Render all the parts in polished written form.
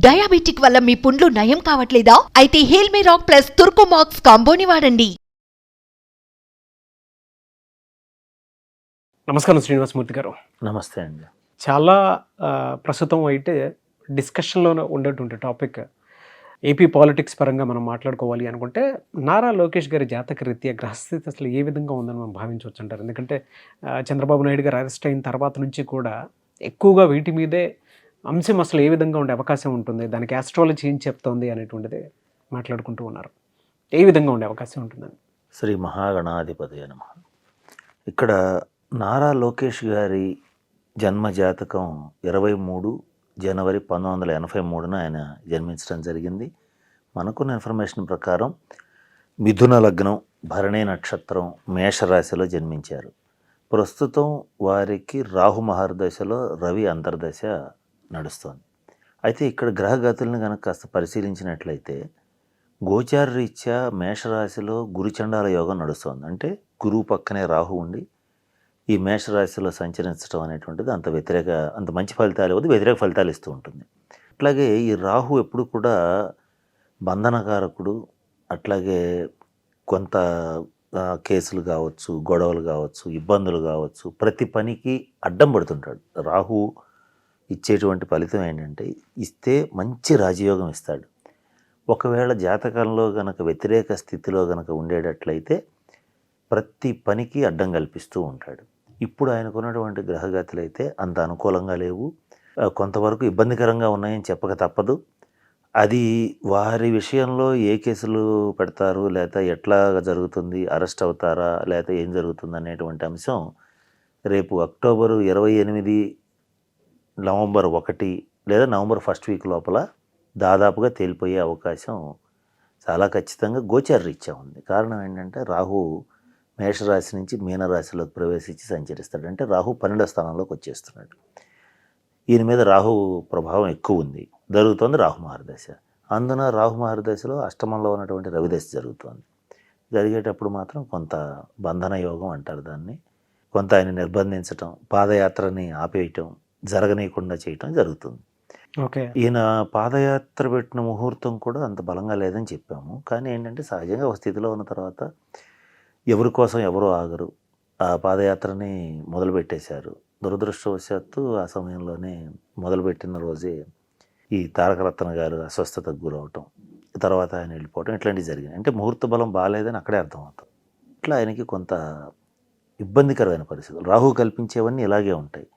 Diabetic వల్ల మీ పుండ్లు నయం కావట్లేదా? అయితే హేల్మే రాక్ ప్లస్ తుర్కోమాక్స్ కాంబోని వాడండి. నమస్కారం శ్రీనివాస మూర్తి గారు. నమస్తే అండి. చాలా ప్రస్తుతం అయితే డిస్కషన్లో ఉండేటువంటి టాపిక్ ఏపీ పాలిటిక్స్ పరంగా మనం మాట్లాడుకోవాలి అనుకుంటే నారా లోకేష్ గారి జాతక రీత్యా గ్రహస్థితి అసలు ఏ విధంగా ఉందని మనం భావించవచ్చు అంటారు. ఎందుకంటే చంద్రబాబు నాయుడు గారు అరెస్ట్ అయిన తర్వాత నుంచి కూడా ఎక్కువగా వీటి మీదే అంశం అసలు ఏ విధంగా ఉండే అవకాశం ఉంటుంది, దానికి ఆస్ట్రాలజీ ఏం చెప్తోంది అనేటువంటిది మాట్లాడుకుంటూ ఉన్నారు. ఏ విధంగా ఉండే అవకాశం ఉంటుందని? శ్రీ మహాగణాధిపతి నమః. ఇక్కడ నారా లోకేష్ గారి జన్మ జాతకం 23 జనవరి 1983 ఆయన జన్మించడం జరిగింది. మనకున్న ఇన్ఫర్మేషన్ ప్రకారం మిథున లగ్నం, భరణి నక్షత్రం, మేషరాశిలో జన్మించారు. ప్రస్తుతం వారికి రాహు మహర్దశలో రవి అంతర్దశ నడుస్తోంది. అయితే ఇక్కడ గ్రహగతులను కనుక కాస్త పరిశీలించినట్లయితే గోచార రీత్యా మేషరాశిలో గురుచండాల యోగం నడుస్తోంది. అంటే గురువు పక్కనే రాహు ఉండి ఈ మేషరాశిలో సంచరించడం అనేటువంటిది అంత మంచి ఫలితాలు ఇవ్వదు, వ్యతిరేక ఫలితాలు ఇస్తూ ఉంటుంది. అట్లాగే ఈ రాహు ఎప్పుడు కూడా బంధనకారకుడు. అట్లాగే కొంత కేసులు కావచ్చు, గొడవలు కావచ్చు, ఇబ్బందులు కావచ్చు, ప్రతి పనికి అడ్డం పడుతుంటాడు. రాహు ఇచ్చేటువంటి ఫలితం ఏంటంటే ఇస్తే మంచి రాజయోగం ఇస్తాడు. ఒకవేళ జాతకంలో గనక వ్యతిరేక స్థితిలో గనక ఉండేటట్లయితే ప్రతి పనికి అడ్డం కల్పిస్తూ ఉంటాడు. ఇప్పుడు ఆయనకున్నటువంటి గ్రహగతులు అయితే అంత అనుకూలంగా లేవు, కొంతవరకు ఇబ్బందికరంగా ఉన్నాయని చెప్పక తప్పదు. అది వారి విషయంలో ఏ కేసులు పెడతారు, లేకపోతే ఎట్లా జరుగుతుంది, అరెస్ట్ అవుతారా, లేకపోతే ఏం జరుగుతుంది అనేటువంటి అంశం రేపు అక్టోబరు 28, నవంబర్ 1 లేదా నవంబర్ 1st వీక్ లోపల దాదాపుగా తేలిపోయే అవకాశం చాలా ఖచ్చితంగా గోచార రీత్యా ఉంది. కారణం ఏంటంటే రాహు మేషరాశి నుంచి మీనరాశిలోకి ప్రవేశించి సంచరిస్తాడు. అంటే రాహు 12వ స్థానంలోకి వచ్చేస్తున్నాడు. ఈయన మీద రాహు ప్రభావం ఎక్కువ ఉంది. జరుగుతోంది రాహు మహర్దశ. అందున రాహు మహర్దశలో అష్టమంలో ఉన్నటువంటి రవిదశ జరుగుతోంది. జరిగేటప్పుడు మాత్రం కొంత బంధన యోగం అంటారు దాన్ని. కొంత ఆయన నిర్బంధించటం, పాదయాత్రని ఆపేయటం, జరగనీయకుండా చేయటం జరుగుతుంది. ఓకే. ఈయన పాదయాత్ర పెట్టిన ముహూర్తం కూడా అంత బలంగా లేదని చెప్పాము. కానీ ఏంటంటే సహజంగా ఒక స్థితిలో ఉన్న తర్వాత ఎవరి కోసం ఎవరు ఆగరు. ఆ పాదయాత్రని మొదలుపెట్టేశారు. దురదృష్టవశాత్తు ఆ సమయంలోనే మొదలుపెట్టిన రోజే ఈ తారకరత్న గారు అస్వస్థతకు గురవటం, తర్వాత ఆయన వెళ్ళిపోవటం, ఇట్లాంటివి జరిగాయి. అంటే ముహూర్త బలం బాగాలేదని అక్కడే అర్థమవుతాం. ఇట్లా ఆయనకి కొంత ఇబ్బందికరమైన పరిస్థితులు. రాహు కల్పించేవన్నీ ఇలాగే ఉంటాయి.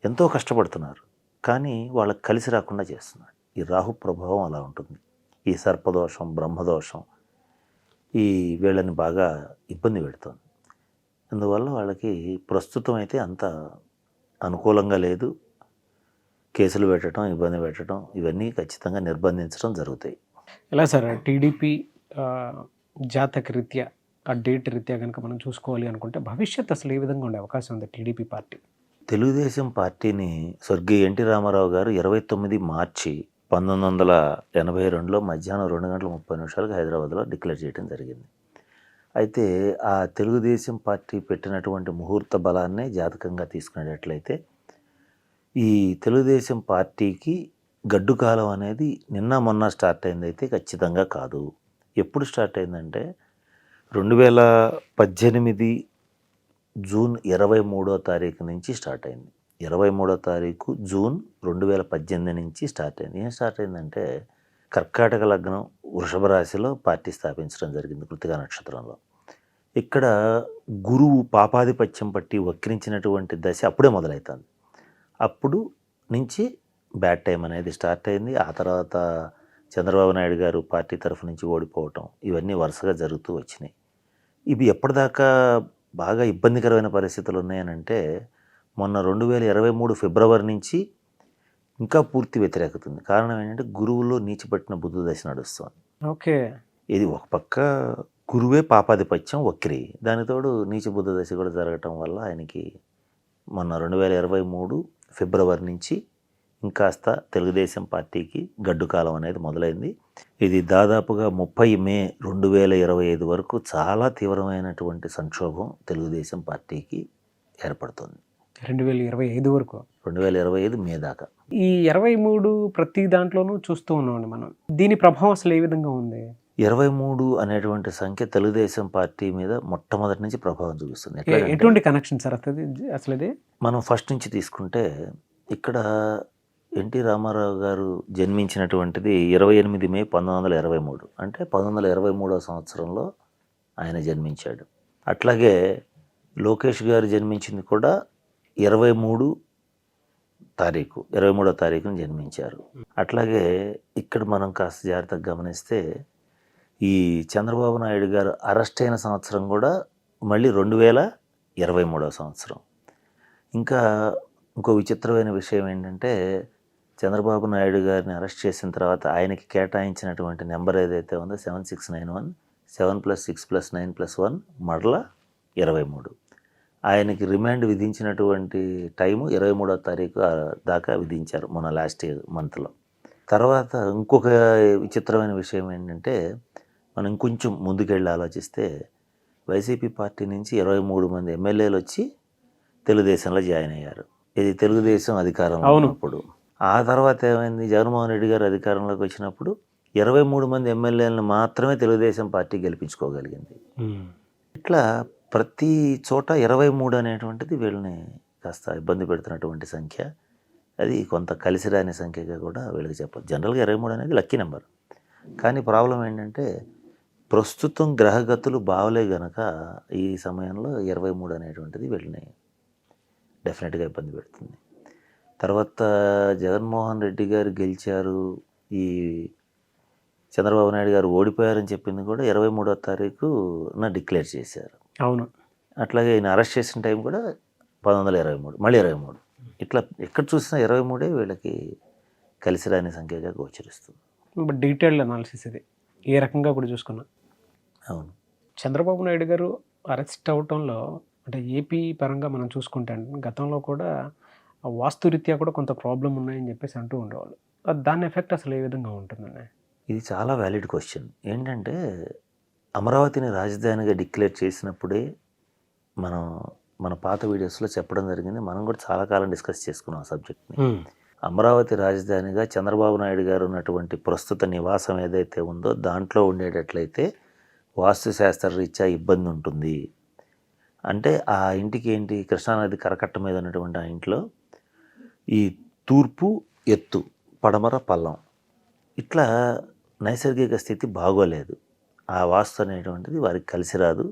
ఎంతో కష్టపడుతున్నారు కానీ వాళ్ళకి కలిసి రాకుండా చేస్తున్నాడు. ఈ రాహు ప్రభావం అలా ఉంటుంది. ఈ సర్పదోషం, బ్రహ్మదోషం ఈ వీళ్ళని బాగా ఇబ్బంది పెడుతుంది. అందువల్ల వాళ్ళకి ప్రస్తుతం అయితే అంత అనుకూలంగా లేదు. కేసులు పెట్టడం, ఇబ్బంది పెట్టడం, ఇవన్నీ ఖచ్చితంగా నిర్బంధించడం జరుగుతాయి. ఎలా సార్ టీడీపీ జాతక రీత్యా ఆ డేట్ రీత్యా కనుక మనం చూసుకోవాలి అనుకుంటే భవిష్యత్ అసలు ఏ విధంగా ఉండే అవకాశం ఉంది టీడీపీ పార్టీ? తెలుగుదేశం పార్టీని స్వర్గీయ ఎన్టీ రామారావు గారు 29 మార్చి 1982లో మధ్యాహ్నం 2:30 హైదరాబాద్లో డిక్లేర్ చేయడం జరిగింది. అయితే ఆ తెలుగుదేశం పార్టీ పెట్టినటువంటి ముహూర్త బలాన్నే జాతకంగా తీసుకునేటట్లయితే ఈ తెలుగుదేశం పార్టీకి గడ్డు కాలం అనేది నిన్న మొన్న స్టార్ట్ అయిందైతే ఖచ్చితంగా కాదు. ఎప్పుడు స్టార్ట్ అయిందంటే 2018 జూన్ 23వ తారీఖు నుంచి స్టార్ట్ అయింది. 23వ తారీఖు జూన్ 2018 నుంచి స్టార్ట్ అయింది. ఏం స్టార్ట్ అయిందంటే కర్కాటక లగ్నం, వృషభ రాశిలో పార్టీ స్థాపించడం జరిగింది కృతికా నక్షత్రంలో. ఇక్కడ గురువు పాపాధిపత్యం పట్టి వక్రించినటువంటి దశ అప్పుడే మొదలవుతుంది. అప్పుడు నుంచి బ్యాడ్ టైం అనేది స్టార్ట్ అయింది. ఆ తర్వాత చంద్రబాబు నాయుడు గారు పార్టీ తరఫు నుంచి ఓడిపోవటం, ఇవన్నీ వరుసగా జరుగుతూ వచ్చినాయి. ఇవి ఎప్పటిదాకా బాగా ఇబ్బందికరమైన పరిస్థితులు ఉన్నాయనంటే మొన్న 2023 ఫిబ్రవరి నుంచి ఇంకా పూర్తి వ్యతిరేకత ఉంది. కారణం ఏంటంటే గురువులో నీచిపట్టిన బుధ దశ నడుస్తుంది. ఓకే. ఇది ఒక పక్క గురువే పాపాధిపత్యం వక్రి, దానితోడు నీచ బుధ దశ కూడా జరగటం వల్ల ఆయనకి మొన్న 2023 ఫిబ్రవరి నుంచి ఇంకాస్త తెలుగుదేశం పార్టీకి గడ్డు కాలం అనేది మొదలైంది. ఇది దాదాపుగా 30 మే 2025 వరకు చాలా తీవ్రమైనటువంటి సంక్షోభం తెలుగుదేశం పార్టీకి ఏర్పడుతుంది. 2025 వరకు. 2025 మే దాకా. ఈ 23 ప్రతి దాంట్లోనూ చూస్తూ ఉన్నామండి మనం. దీని ప్రభావం అసలు ఏ విధంగా ఉంది? 23 అనేటువంటి సంఖ్య తెలుగుదేశం పార్టీ మీద మొట్టమొదటి నుంచి ప్రభావం చూపిస్తుంది. ఎటువంటి కనెక్షన్ సార్ అసలు ఇది? మనం ఫస్ట్ నుంచి తీసుకుంటే ఇక్కడ ఎన్టీ రామారావు గారు జన్మించినటువంటిది 28 మే 1923, అంటే 1923వ సంవత్సరంలో ఆయన జన్మించాడు. అట్లాగే లోకేష్ గారు జన్మించింది కూడా 23వ తారీఖున జన్మించారు. అట్లాగే ఇక్కడ మనం కాస్త జాగ్రత్తగా గమనిస్తే ఈ చంద్రబాబు నాయుడు గారు అరెస్ట్ అయిన సంవత్సరం కూడా మళ్ళీ 2023వ సంవత్సరం. ఇంకా ఇంకో విచిత్రమైన విషయం ఏంటంటే చంద్రబాబు నాయుడు గారిని అరెస్ట్ చేసిన తర్వాత ఆయనకి కేటాయించినటువంటి నెంబర్ ఏదైతే ఉందో 7691, 7+6+9+1 మరలా 23. ఆయనకి రిమాండ్ విధించినటువంటి టైము 23వ తారీఖు దాకా విధించారు మొన్న లాస్ట్ మంత్లో. తర్వాత ఇంకొక విచిత్రమైన విషయం ఏంటంటే మనం ఇంకొంచెం ముందుకెళ్ళి ఆలోచిస్తే వైసీపీ పార్టీ నుంచి 23 మంది ఎమ్మెల్యేలు వచ్చి తెలుగుదేశంలో జాయిన్ అయ్యారు. ఇది తెలుగుదేశం అధికారంలో ఉన్నప్పుడు. ఆ తర్వాత ఏమైంది, జగన్మోహన్ రెడ్డి గారు అధికారంలోకి వచ్చినప్పుడు 23 మంది ఎమ్మెల్యేలను మాత్రమే తెలుగుదేశం పార్టీ గెలిపించుకోగలిగింది. ఇట్లా ప్రతి చోట 23 అనేటువంటిది వీళ్ళని కాస్త ఇబ్బంది పెడుతున్నటువంటి సంఖ్య. అది కొంత కలిసిరాని సంఖ్యగా కూడా వీళ్ళకి చెప్పచ్చు. జనరల్గా 23 అనేది లక్కీ నెంబర్. కానీ ప్రాబ్లం ఏంటంటే ప్రస్తుతం గ్రహగతులు బావలే గనక ఈ సమయంలో 23 అనేటువంటిది వీళ్ళని డెఫినెట్గా ఇబ్బంది పెడుతుంది. తర్వాత జగన్మోహన్ రెడ్డి గారు గెలిచారు, ఈ చంద్రబాబు నాయుడు గారు ఓడిపోయారని చెప్పింది కూడా 23వ తారీఖున డిక్లేర్ చేశారు. అవును. అట్లాగే ఈయన అరెస్ట్ చేసిన టైం కూడా 1923, మళ్ళీ 23. ఇట్లా ఎక్కడ చూసినా 23 వీళ్ళకి కలిసిరాని సంఖ్యగా గోచరిస్తుంది. డీటెయిల్డ్ అనాలిసిస్ ఇది ఏ రకంగా కూడా చూసుకున్నా. అవును. చంద్రబాబు నాయుడు గారు అరెస్ట్ అవటంలో అంటే ఏపీ పరంగా మనం చూసుకుంటే గతంలో కూడా వాస్తురీత్యా కూడా కొంత ప్రాబ్లం ఉన్నాయని చెప్పేసి అంటూ ఉండేవాళ్ళు. దాని ఎఫెక్ట్ అసలు ఏ విధంగా ఉంటుందండి? ఇది చాలా వ్యాలిడ్ క్వశ్చన్. ఏంటంటే అమరావతిని రాజధానిగా డిక్లేర్ చేసినప్పుడే మన పాత వీడియోస్లో చెప్పడం జరిగింది. మనం కూడా చాలా కాలం డిస్కస్ చేసుకున్నాం ఆ సబ్జెక్ట్ని. అమరావతి రాజధానిగా చంద్రబాబు నాయుడు గారు ఉన్నటువంటి ప్రస్తుత నివాసం ఏదైతే ఉందో దాంట్లో ఉండేటట్లయితే వాస్తుశాస్త్ర రీత్యా ఇబ్బంది ఉంటుంది. అంటే ఆ ఇంటికి ఏంటి, కృష్ణానది కరకట్ట మీద ఉన్నటువంటి ఆ ఇంట్లో ఈ తూర్పు ఎత్తు, పడమర పల్లం, ఇట్లా నైసర్గిక స్థితి బాగోలేదు. ఆ వాస్తు అనేటువంటిది వారికి కలిసి రాదు.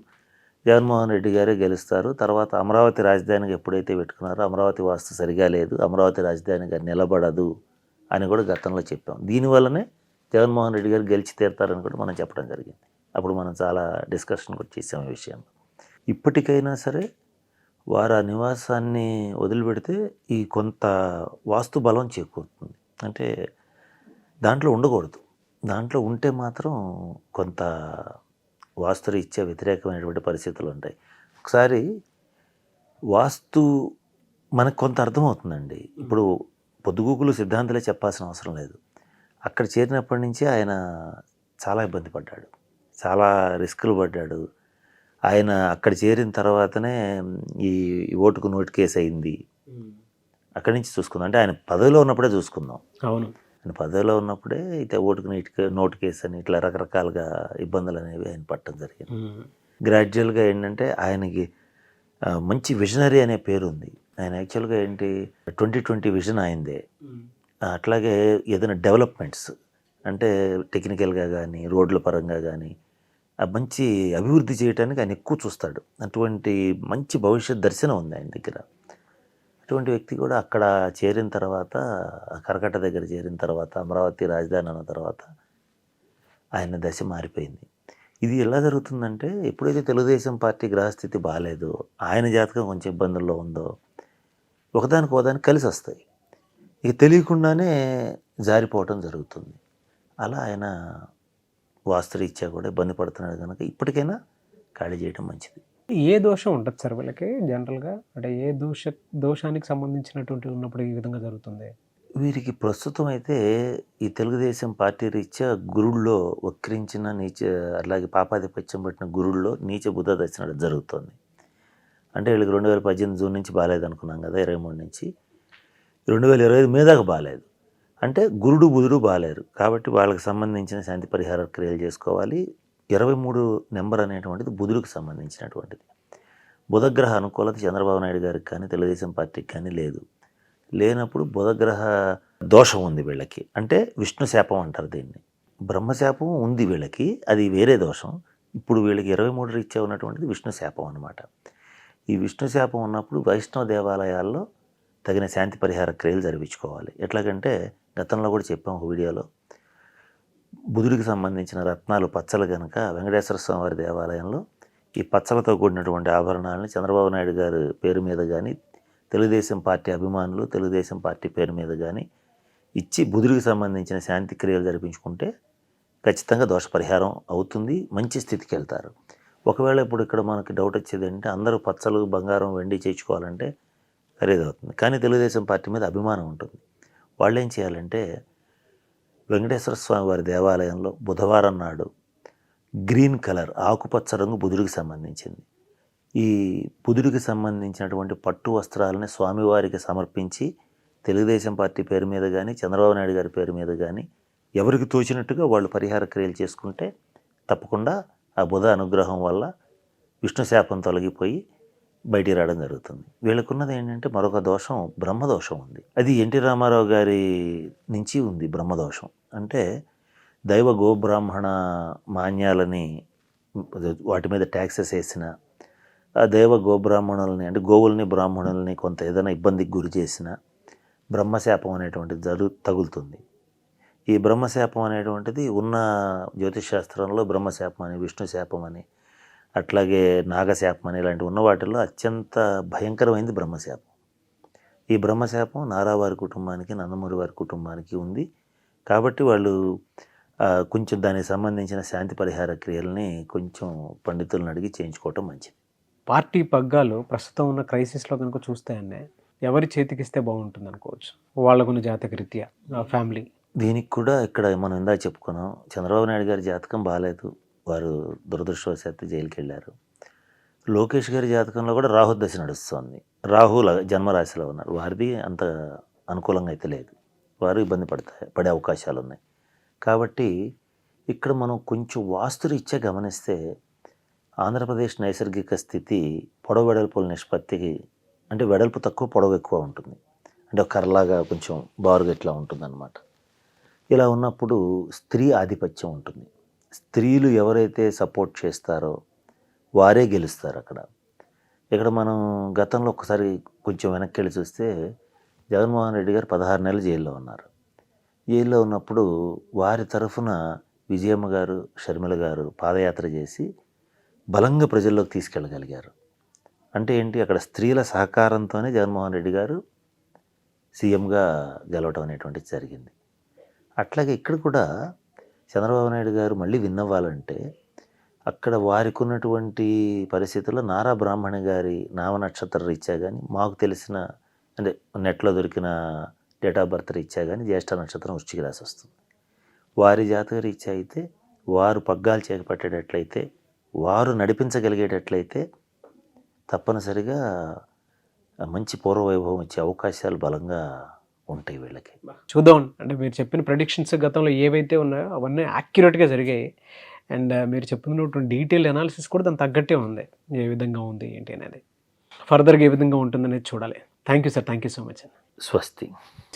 జగన్మోహన్ రెడ్డి గారే గెలుస్తారు. తర్వాత అమరావతి రాజధానిగా ఎప్పుడైతే పెట్టుకున్నారో అమరావతి వాస్తు సరిగా లేదు, అమరావతి రాజధానిగా నిలబడదు అని కూడా గతంలో చెప్పాం. దీనివల్లనే జగన్మోహన్ రెడ్డి గారు గెలిచి తీరుతారని కూడా మనం చెప్పడం జరిగింది. అప్పుడు మనం చాలా డిస్కషన్ కూడా చేసాం ఈ విషయంలో. ఇప్పటికైనా సరే వారు ఆ నివాసాన్ని వదిలిపెడితే ఈ కొంత వాస్తు బలం చేకూరుతుంది. అంటే దాంట్లో ఉండకూడదు, దాంట్లో ఉంటే మాత్రం కొంత వాస్తురీత్యా వ్యతిరేకమైనటువంటి పరిస్థితులు ఉంటాయి. ఒకసారి వాస్తు మనకు కొంత అర్థమవుతుందండి. ఇప్పుడు పొద్దుగూకులు సిద్ధాంతాలే చెప్పాల్సిన అవసరం లేదు. అక్కడ చేరినప్పటి నుంచి ఆయన చాలా ఇబ్బంది పడ్డాడు, చాలా రిస్కులు పడ్డాడు. ఆయన అక్కడ చేరిన తర్వాతనే ఈ ఓటుకు నోటు కేసు అయింది. అక్కడి నుంచి చూసుకుందాం, అంటే ఆయన పదవిలో ఉన్నప్పుడే చూసుకుందాం. అవును. ఆయన పదవిలో ఉన్నప్పుడే అయితే ఓటుకు నోటు కేసు అని ఇట్లా రకరకాలుగా ఇబ్బందులు అనేవి ఆయన పట్టడం జరిగింది. గ్రాడ్యువల్గా ఏంటంటే ఆయనకి మంచి విజనరీ అనే పేరు ఉంది. ఆయన యాక్చువల్గా ఏంటి 2020 విజన్ అయిందే. అట్లాగే ఏదైనా డెవలప్మెంట్స్ అంటే టెక్నికల్గా కానీ రోడ్ల పరంగా కానీ మంచి అభివృద్ధి చేయడానికి ఆయన ఎక్కువ చూస్తాడు. అటువంటి మంచి భవిష్యత్ దర్శనం ఉంది ఆయన దగ్గర. అటువంటి వ్యక్తి కూడా అక్కడ చేరిన తర్వాత, కరకట్ట దగ్గర చేరిన తర్వాత, అమరావతి రాజధాని అన్న తర్వాత ఆయన దశ మారిపోయింది. ఇది ఎలా జరుగుతుందంటే ఎప్పుడైతే తెలుగుదేశం పార్టీ గ్రహస్థితి బాగాలేదో, ఆయన జాతకం కొంచెం ఇబ్బందుల్లో ఉందో, ఒకదానికి కలిసి వస్తాయి. ఇక తెలియకుండానే జారిపోవటం జరుగుతుంది. అలా ఆయన వాస్తురీత్యా కూడా ఇబ్బంది పడుతున్నాడు కనుక ఇప్పటికైనా ఖాళీ చేయడం మంచిది. ఏ దోషం ఉంటుంది సార్ వీళ్ళకి జనరల్గా? అంటే ఏ దోషానికి సంబంధించినటువంటి ఉన్నప్పుడు ఈ విధంగా జరుగుతుంది? వీరికి ప్రస్తుతం అయితే ఈ తెలుగుదేశం పార్టీ రీత్యా గురుల్లో వక్రించిన అలాగే పాపాధిపత్యం పట్టిన గురుల్లో నీచ బుధ దర్శనం జరుగుతుంది. అంటే వీళ్ళకి 2018 జూన్ నుంచి బాగాలేదు అనుకున్నాం కదా, 23 నుంచి 2025 మీదాకా బాగాలేదు. అంటే గురుడు బుధుడు బాగాలేరు. కాబట్టి వాళ్ళకి సంబంధించిన శాంతి పరిహార క్రియలు చేసుకోవాలి. 23 నెంబర్ అనేటువంటిది బుధుడికి సంబంధించినటువంటిది. బుధగ్రహ అనుకూలత చంద్రబాబు నాయుడు గారికి కానీ తెలుగుదేశం పార్టీకి కానీ లేదు. లేనప్పుడు బుధగ్రహ దోషం ఉంది వీళ్ళకి. అంటే విష్ణు శాపం అంటారు దీన్ని. బ్రహ్మశాపం ఉంది వీళ్ళకి, అది వేరే దోషం. ఇప్పుడు వీళ్ళకి 23 రీత్యా ఉన్నటువంటిది విష్ణు శాపం అనమాట. ఈ విష్ణు శాపం ఉన్నప్పుడు వైష్ణవ దేవాలయాల్లో తగిన శాంతి పరిహార క్రియలు జరిపించుకోవాలి. ఎట్లాగంటే గతంలో కూడా చెప్పాం ఒక వీడియోలో, బుధుడికి సంబంధించిన రత్నాలు పచ్చలు కనుక వెంకటేశ్వర స్వామి వారి దేవాలయంలో ఈ పచ్చలతో కూడినటువంటి ఆభరణాలను చంద్రబాబు నాయుడు గారి పేరు మీద కానీ, తెలుగుదేశం పార్టీ అభిమానులు తెలుగుదేశం పార్టీ పేరు మీద కానీ ఇచ్చి బుధుడికి సంబంధించిన శాంతి క్రియలు జరిపించుకుంటే ఖచ్చితంగా దోష పరిహారం అవుతుంది, మంచి స్థితికి వెళ్తారు. ఒకవేళ ఇప్పుడు ఇక్కడ మనకి డౌట్ వచ్చేది అంటే అందరూ పచ్చలు బంగారం వెండి చేయించుకోవాలంటే ఖరీదవుతుంది. కానీ తెలుగుదేశం పార్టీ మీద అభిమానం ఉంటుంది. వాళ్ళు ఏం చేయాలంటే వెంకటేశ్వర స్వామి వారి దేవాలయంలో బుధవారం నాడు గ్రీన్ కలర్ ఆకుపచ్చ రంగు బుధుడికి సంబంధించింది. ఈ బుధుడికి సంబంధించినటువంటి పట్టు వస్త్రాలని స్వామివారికి సమర్పించి తెలుగుదేశం పార్టీ పేరు మీద కానీ చంద్రబాబు నాయుడు గారి పేరు మీద కానీ ఎవరికి తోచినట్టుగా వాళ్ళు పరిహార క్రియలు చేసుకుంటే తప్పకుండా ఆ బుధ అనుగ్రహం వల్ల విష్ణు శాపం తొలగిపోయి బయటికి రావడం జరుగుతుంది. వీళ్ళకున్నది ఏంటంటే మరొక దోషం, బ్రహ్మదోషం ఉంది. అది ఎన్టీ రామారావు గారి నుంచి ఉంది బ్రహ్మదోషం. అంటే దైవ గోబ్రాహ్మణ మాన్యాలని వాటి మీద ట్యాక్సెస్ వేసిన, ఆ దైవ గోబ్రాహ్మణుల్ని అంటే గోవుల్ని బ్రాహ్మణుల్ని కొంత ఏదైనా ఇబ్బందికి గురి చేసిన బ్రహ్మశాపం అనేటువంటిది తగులుతుంది. ఈ బ్రహ్మశాపం అనేటువంటిది ఉన్న జ్యోతిష్ శాస్త్రంలో బ్రహ్మశాపం అని, విష్ణు శాపం అని, అట్లాగే నాగశాపం అని ఇలాంటివి ఉన్న వాటిల్లో అత్యంత భయంకరమైనది బ్రహ్మశాపం. ఈ బ్రహ్మశాపం నారా వారి కుటుంబానికి, నందమూరి వారి కుటుంబానికి ఉంది. కాబట్టి వాళ్ళు కొంచెం దానికి సంబంధించిన శాంతి పరిహార క్రియల్ని కొంచెం పండితులను అడిగి చేయించుకోవటం మంచిది. పార్టీ పగ్గాలు ప్రస్తుతం ఉన్న క్రైసిస్లో కనుక చూస్తాయనే ఎవరి చేతికిస్తే బాగుంటుంది అనుకోవచ్చు, వాళ్ళకున్న జాతక రీత్యా ఫ్యామిలీ? దీనికి కూడా ఇక్కడ మనం ఇందాక చెప్పుకున్నాం, చంద్రబాబు నాయుడు గారి జాతకం బాగాలేదు, వారు దురదృష్టవశాత్తు జైలుకి వెళ్ళారు. లోకేష్ గారి జాతకంలో కూడా రాహు దశ నడుస్తుంది. రాహు జన్మరాశిలో ఉన్నారు. వారిది అంత అనుకూలంగా అయితే లేదు, వారు ఇబ్బంది పడే అవకాశాలు ఉన్నాయి. కాబట్టి ఇక్కడ మనం కొంచెం వాస్తురీత్యా గమనిస్తే ఆంధ్రప్రదేశ్ నైసర్గిక స్థితి పొడవు వెడల్పుల నిష్పత్తికి, అంటే వెడల్పు తక్కువ పొడవు ఎక్కువ ఉంటుంది. అంటే ఒక కర్రలాగా కొంచెం బారుగట్లా ఉంటుందన్నమాట. ఇలా ఉన్నప్పుడు స్త్రీ ఆధిపత్యం ఉంటుంది. స్త్రీలు ఎవరైతే సపోర్ట్ చేస్తారో వారే గెలుస్తారు అక్కడ. ఇక్కడ మనం గతంలో ఒకసారి కొంచెం వెనక్కి వెళ్ళి చూస్తే జగన్మోహన్ రెడ్డి గారు 16 నెలలు జైల్లో ఉన్నారు. జైల్లో ఉన్నప్పుడు వారి తరఫున విజయమ్మ గారు, షర్మిల గారు పాదయాత్ర చేసి బలంగా ప్రజల్లోకి తీసుకెళ్ళగలిగారు. అంటే ఏంటి, అక్కడ స్త్రీల సహకారంతోనే జగన్మోహన్ రెడ్డి గారు సీఎంగా గెలవడం అనేటువంటిది జరిగింది. అట్లాగే ఇక్కడ కూడా చంద్రబాబు నాయుడు గారు మళ్ళీ విన్ అవ్వాలంటే అక్కడ వారికి ఉన్నటువంటి పరిస్థితుల్లో నారా బ్రాహ్మణి గారి నామనక్షత్ర రీత్యా కానీ, మాకు తెలిసిన అంటే నెట్లో దొరికిన డేట్ ఆఫ్ బర్త్ రీత్యా కానీ జ్యేష్ఠ నక్షత్రం వృశ్చిక రాశి వస్తుంది. వారి జాతక రీత్యా అయితే వారు పగ్గాలు చేపట్టేటట్లయితే, వారు నడిపించగలిగేటట్లయితే తప్పనిసరిగా మంచి పూర్వవైభవం ఇచ్చే అవకాశాలు బలంగా ఉంటాయి వీళ్ళకి. చూద్దాం. అంటే మీరు చెప్పిన ప్రెడిక్షన్స్ గతంలో ఏవైతే ఉన్నాయో అవన్నీ యాక్యురేట్గా జరిగాయి. అండ్ మీరు చెప్పినటువంటి డీటెయిల్ అనాలిసిస్ కూడా దానికి తగ్గట్టే ఉంది. ఏ విధంగా ఉంది ఏంటి అనేది, ఫర్దర్గా ఏ విధంగా ఉంటుందనేది చూడాలి. Thank you sir, thank you so much. స్వస్తి.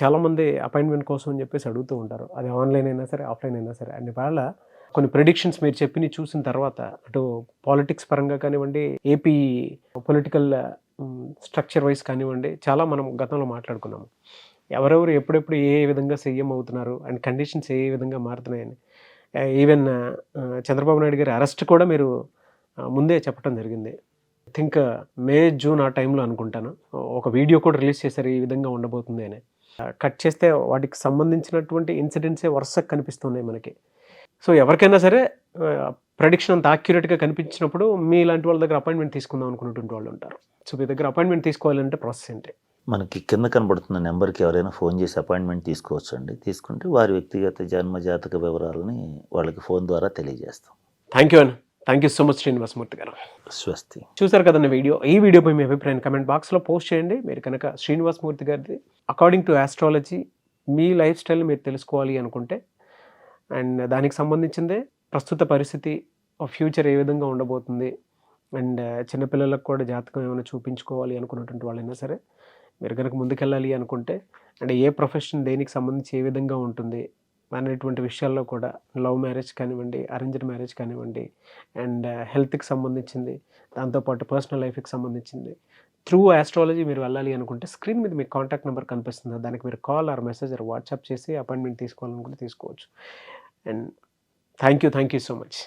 చాలామంది అపాయింట్మెంట్ కోసం అని చెప్పేసి అడుగుతూ ఉంటారు, అది ఆన్లైన్ అయినా సరే ఆఫ్లైన్ అయినా సరే. అండ్ వాళ్ళ కొన్ని ప్రెడిక్షన్స్ మీరు చెప్పినవి చూసిన తర్వాత అటు పాలిటిక్స్ పరంగా కానివ్వండి, ఏపీ పొలిటికల్ స్ట్రక్చర్ వైజ్ కానివ్వండి, చాలా మనం గతంలో మాట్లాడుకున్నాము. ఎవరెవరు ఎప్పుడెప్పుడు ఏ విధంగా సీఎం అవుతున్నారు అండ్ కండిషన్స్ ఏ విధంగా మారుతున్నాయని. ఈవెన్ చంద్రబాబు నాయుడు గారి అరెస్ట్ కూడా మీరు ముందే చెప్పడం జరిగింది. ఐ థింక్ మే జూన్ ఆ టైంలో అనుకుంటాను ఒక వీడియో కూడా రిలీజ్ చేశారు ఈ విధంగా ఉండబోతుంది అని. కట్ చేస్తే వాటికి సంబంధించినటువంటి ఇన్సిడెంట్సే వరుసగా కనిపిస్తున్నాయి మనకి. సో ఎవరికైనా సరే ప్రెడిక్షన్ అంత యాక్యురేట్గా కనిపించినప్పుడు మీ ఇలాంటి వాళ్ళ దగ్గర అపాయింట్మెంట్ తీసుకుందాం అనుకున్నటువంటి వాళ్ళు ఉంటారు. సో మీ దగ్గర అపాయింట్మెంట్ తీసుకోవాలంటే ప్రాసెస్ ఏంటి? మనకి కింద కనబడుతున్న నెంబర్కి ఎవరైనా ఫోన్ చేసి అపాయింట్మెంట్ తీసుకోవచ్చు అండి. తీసుకుంటే వారి వ్యక్తిగత జన్మ జాతక వివరాలని వాళ్ళకి ఫోన్ ద్వారా తెలియజేస్తాం. థ్యాంక్ యూ అన్న. Thank you so much Srinivasamurthy గారు. స్వస్తి. చూసారు కదన్న వీడియో. ఈ వీడియోపై మీ అభిప్రాయం కమెంట్ బాక్స్లో పోస్ట్ చేయండి. మీరు కనుక శ్రీనివాసమూర్తి గారిది according to astrology me life స్టైల్ని మీరు తెలుసుకోవాలి అనుకుంటే అండ్ దానికి సంబంధించిందే ప్రస్తుత పరిస్థితి ఫ్యూచర్ ఏ విధంగా ఉండబోతుంది అండ్ చిన్నపిల్లలకు కూడా జాతకం ఏమైనా చూపించుకోవాలి అనుకున్నటువంటి వాళ్ళైనా సరే మీరు కనుక ముందుకెళ్ళాలి అనుకుంటే అంటే ఏ ప్రొఫెషన్ దేనికి సంబంధించి ఏ విధంగా ఉంటుంది అనేటువంటి విషయాల్లో కూడా లవ్ మ్యారేజ్ కానివ్వండి, అరేంజ్డ్ మ్యారేజ్ కానివ్వండి అండ్ హెల్త్కి సంబంధించింది, దాంతోపాటు పర్సనల్ లైఫ్కి సంబంధించింది త్రూ ఆస్ట్రాలజీ మీరు వెళ్ళాలి అనుకుంటే స్క్రీన్ మీద మీకు కాంటాక్ట్ నెంబర్ కనిపిస్తుంది. దానికి మీరు call or message or WhatsApp చేసి అపాయింట్మెంట్ తీసుకోవాలనుకుంటే తీసుకోవచ్చు. And thank you so much.